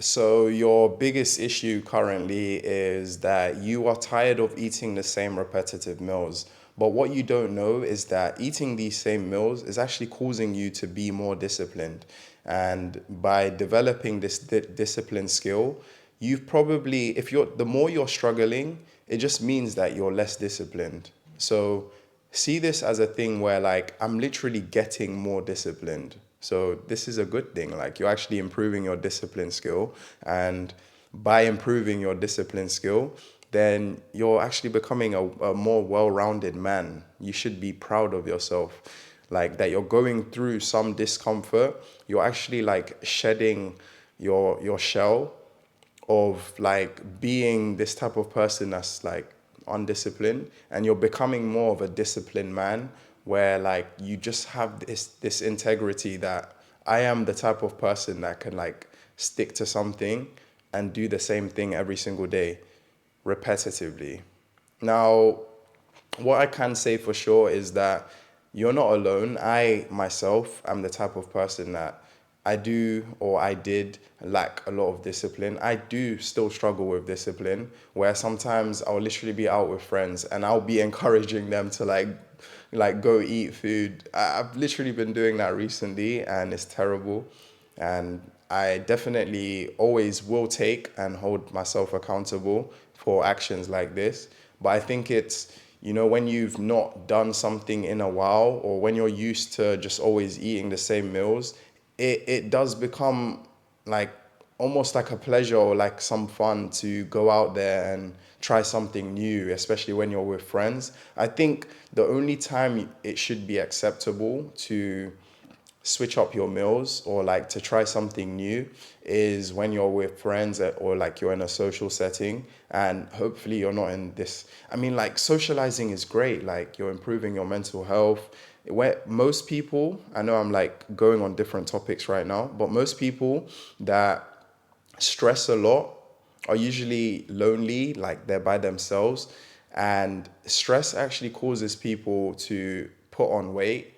So your biggest issue currently is that you are tired of eating the same repetitive meals. But what you don't know is that eating these same meals is actually causing you to be more disciplined. And by developing this discipline skill, you've probably, if you're, the more you're struggling, it just means that you're less disciplined. So see this as a thing where like I'm literally getting more disciplined. So this is a good thing. Like you're actually improving your discipline skill, and by improving your discipline skill, then you're actually becoming a more well-rounded man. You should be proud of yourself. Like that you're going through some discomfort, you're actually like shedding your shell of like being this type of person that's like undisciplined, and you're becoming more of a disciplined man where like you just have this integrity that I am the type of person that can like stick to something and do the same thing every single day repetitively. Now, what I can say for sure is that you're not alone. I myself am the type of person that I do or I did lack a lot of discipline. I do still struggle with discipline, where sometimes I'll literally be out with friends and I'll be encouraging them to like go eat food. I've literally been doing that recently and it's terrible. And I definitely always will take and hold myself accountable for actions like this. But I think it's, when you've not done something in a while, or when you're used to just always eating the same meals, it does become like almost like a pleasure or like some fun to go out there and try something new, especially when you're with friends. I think the only time it should be acceptable to switch up your meals or like to try something new is when you're with friends or like you're in a social setting, and hopefully you're not in this. I mean, like socializing is great, like you're improving your mental health. Where most people, I know I'm like going on different topics right now, but most people that stress a lot are usually lonely, like they're by themselves. And stress actually causes people to put on weight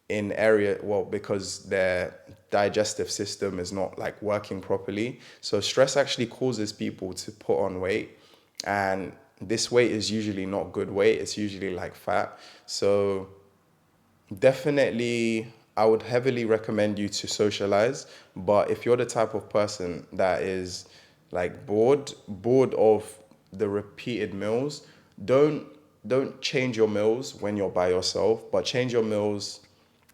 in area, well, because their digestive system is not like working properly. So stress actually causes people to put on weight, and this weight is usually not good weight, it's usually like fat. So definitely, I would heavily recommend you to socialize. But if you're the type of person that is like bored of the repeated meals, don't don't change your meals when you're by yourself, but change your meals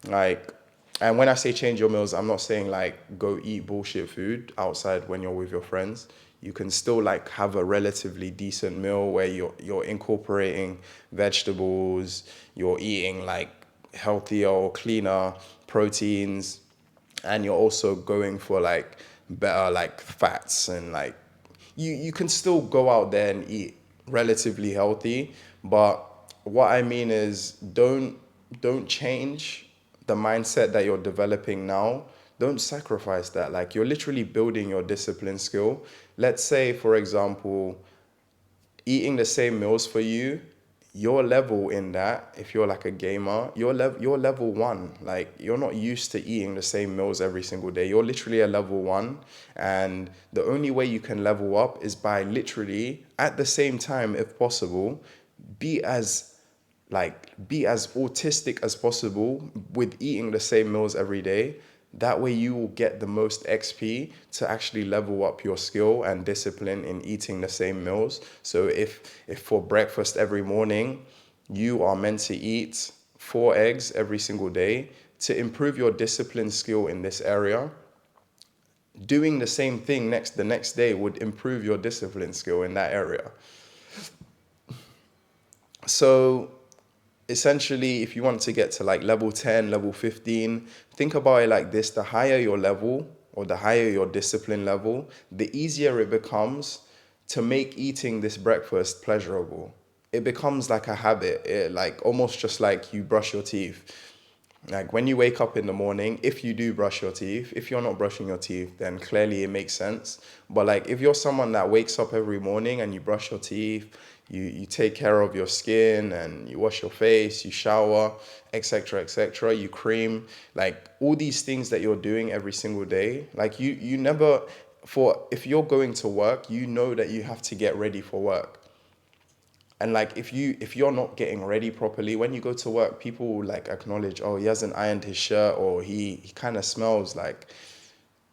like, and when I say change your meals, I'm not saying like go eat bullshit food outside when you're with your friends. You can still like have a relatively decent meal where you're incorporating vegetables, you're eating like healthier or cleaner proteins, and you're also going for like better like fats, and like you can still go out there and eat relatively healthy. But what I mean is don't change the mindset that you're developing now. Don't sacrifice that. Like you're literally building your discipline skill. Let's say, for example, eating the same meals for you, your level in that, if you're like a gamer, you're level one. Like you're not used to eating the same meals every single day. You're literally a level one. And the only way you can level up is by literally at the same time, if possible, be as be as autistic as possible with eating the same meals every day. That way you will get the most XP to actually level up your skill and discipline in eating the same meals. So if for breakfast every morning you are meant to eat 4 eggs every single day, to improve your discipline skill in this area, doing the same thing the next day would improve your discipline skill in that area. So essentially, if you want to get to like level 10, level 15, think about it like this: the higher your level or the higher your discipline level, the easier it becomes to make eating this breakfast pleasurable. It becomes like a habit, like almost just like you brush your teeth. Like when you wake up in the morning, if you do brush your teeth, if you're not brushing your teeth, then clearly it makes sense. But like if you're someone that wakes up every morning and you brush your teeth, you take care of your skin and you wash your face, you shower, etc., you cream, like all these things that you're doing every single day, like you never, for if you're going to work, you know that you have to get ready for work. And like if you're not getting ready properly when you go to work, people will like acknowledge, oh, he hasn't ironed his shirt, or he kind of smells like.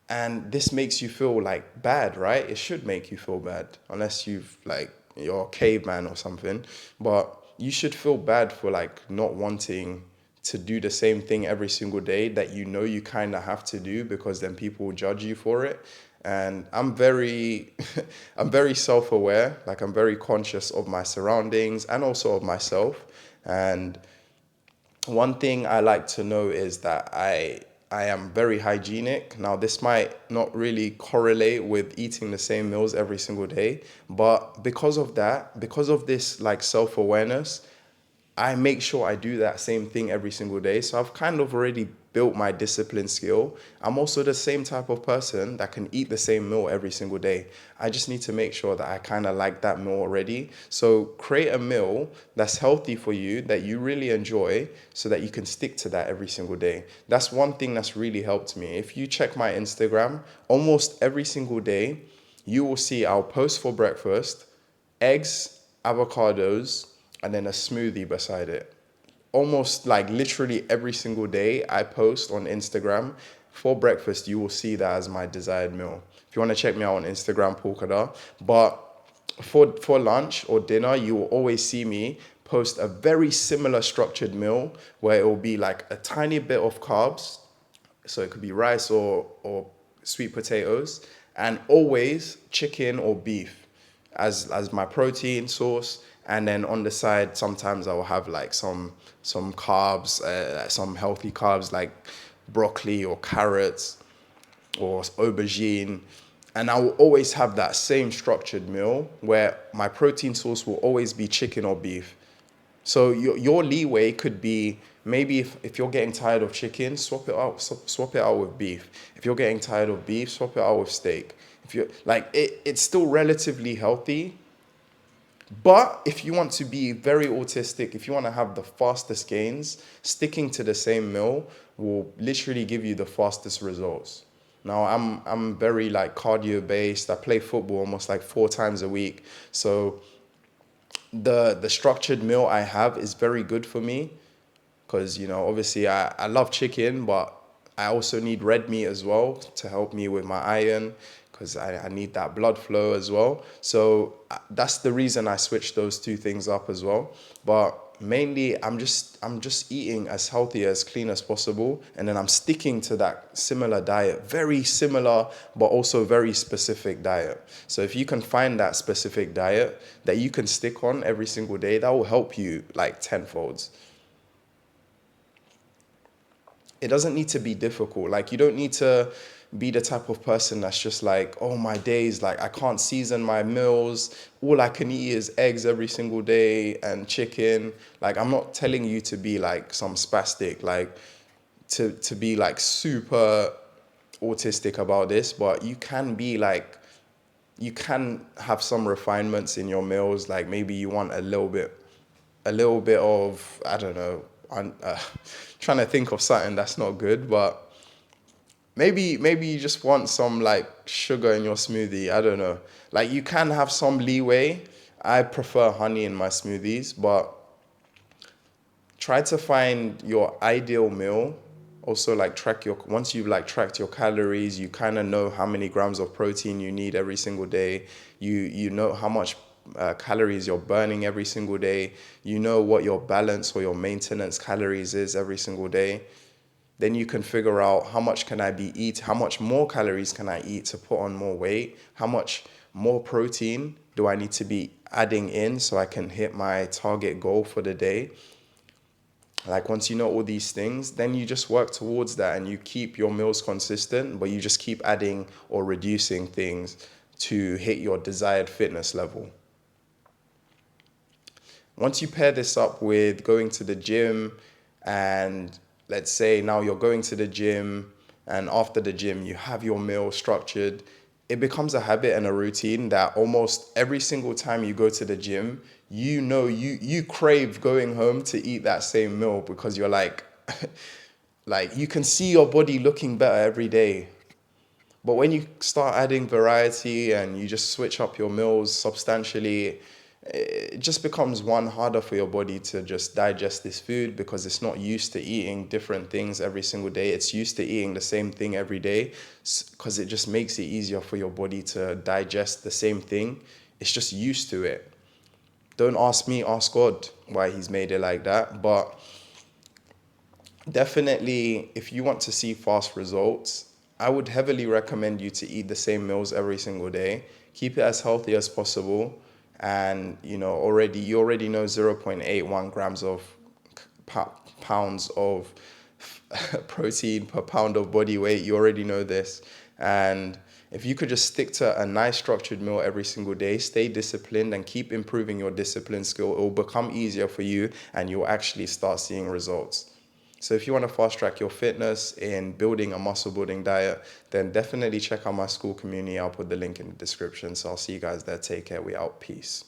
And this makes you feel like bad, right? It should make you feel bad, unless you're a caveman or something. But you should feel bad for like not wanting to do the same thing every single day that you know you kind of have to do, because then people will judge you for it. And I'm very I'm very self-aware, like I'm very conscious of my surroundings and also of myself. And one thing I like to know is that I am very hygienic. Now, this might not really correlate with eating the same meals every single day, but because of that, because of this like self-awareness, I make sure I do that same thing every single day. So I've kind of already built my discipline skill. I'm also the same type of person that can eat the same meal every single day. I just need to make sure that I kind of like that meal already. So create a meal that's healthy for you, that you really enjoy, so that you can stick to that every single day. That's one thing that's really helped me. If you check my Instagram, almost every single day, you will see I'll post for breakfast, eggs, avocados, and then a smoothie beside it. Almost like literally every single day I post on Instagram for breakfast, you will see that as my desired meal. If you want to check me out on Instagram, Paul Khadar. But for lunch or dinner, you will always see me post a very similar structured meal where it will be like a tiny bit of carbs, so it could be rice or sweet potatoes, and always chicken or beef as my protein source. And then on the side, sometimes I will have like some carbs, some healthy carbs like broccoli or carrots or aubergine. And I will always have that same structured meal where my protein source will always be chicken or beef. So your leeway could be, maybe if you're getting tired of chicken, swap it out with beef. If you're getting tired of beef, swap it out with steak. If you're like it's still relatively healthy, but if you want to be very autistic, if you want to have the fastest gains, sticking to the same meal will literally give you the fastest results. Now I'm very like cardio based. I play football almost like 4 times a week. So the structured meal I have is very good for me, because obviously I love chicken, but I also need red meat as well to help me with my iron, because I need that blood flow as well. So that's the reason I switched those two things up as well. But mainly I'm just eating as healthy, as clean as possible, and then I'm sticking to that similar diet, very similar but also very specific diet. So if you can find that specific diet that you can stick on every single day, that will help you like tenfolds. It doesn't need to be difficult. Like, you don't need to be the type of person that's just like, oh, my days, like I can't season my meals. All I can eat is eggs every single day and chicken. Like, I'm not telling you to be like some spastic, like to be like super autistic about this, but you can be like, you can have some refinements in your meals. Like maybe you want a little bit of, I don't know, trying to think of something that's not good, but maybe you just want some like sugar in your smoothie. I don't know. Like, you can have some leeway. I prefer honey in my smoothies, but try to find your ideal meal. Also, like, once you've like tracked your calories, you kind of know how many grams of protein you need every single day. You know how much calories you're burning every single day. You know what your balance or your maintenance calories is every single day. Then you can figure out, how much more calories can I eat to put on more weight? How much more protein do I need to be adding in so I can hit my target goal for the day? Like, once you know all these things, then you just work towards that and you keep your meals consistent, but you just keep adding or reducing things to hit your desired fitness level. Once you pair this up with going to the gym, and let's say now you're going to the gym, and after the gym you have your meal structured, it becomes a habit and a routine that almost every single time you go to the gym, you crave going home to eat that same meal, because you're like like, you can see your body looking better every day. But when you start adding variety and you just switch up your meals substantially, it just becomes one harder for your body to just digest this food because it's not used to eating different things every single day. It's used to eating the same thing every day because it just makes it easier for your body to digest the same thing. It's just used to it. Don't ask me, ask God why he's made it like that. But definitely, if you want to see fast results, I would heavily recommend you to eat the same meals every single day. Keep it as healthy as possible. And you already know 0.81 grams of pounds of protein per pound of body weight. You already know this. And if you could just stick to a nice structured meal every single day, stay disciplined and keep improving your discipline skill, it will become easier for you and you'll actually start seeing results. So if you want to fast track your fitness in building a muscle building diet, then definitely check out my school community. I'll put the link in the description. So I'll see you guys there. Take care. We out. Peace.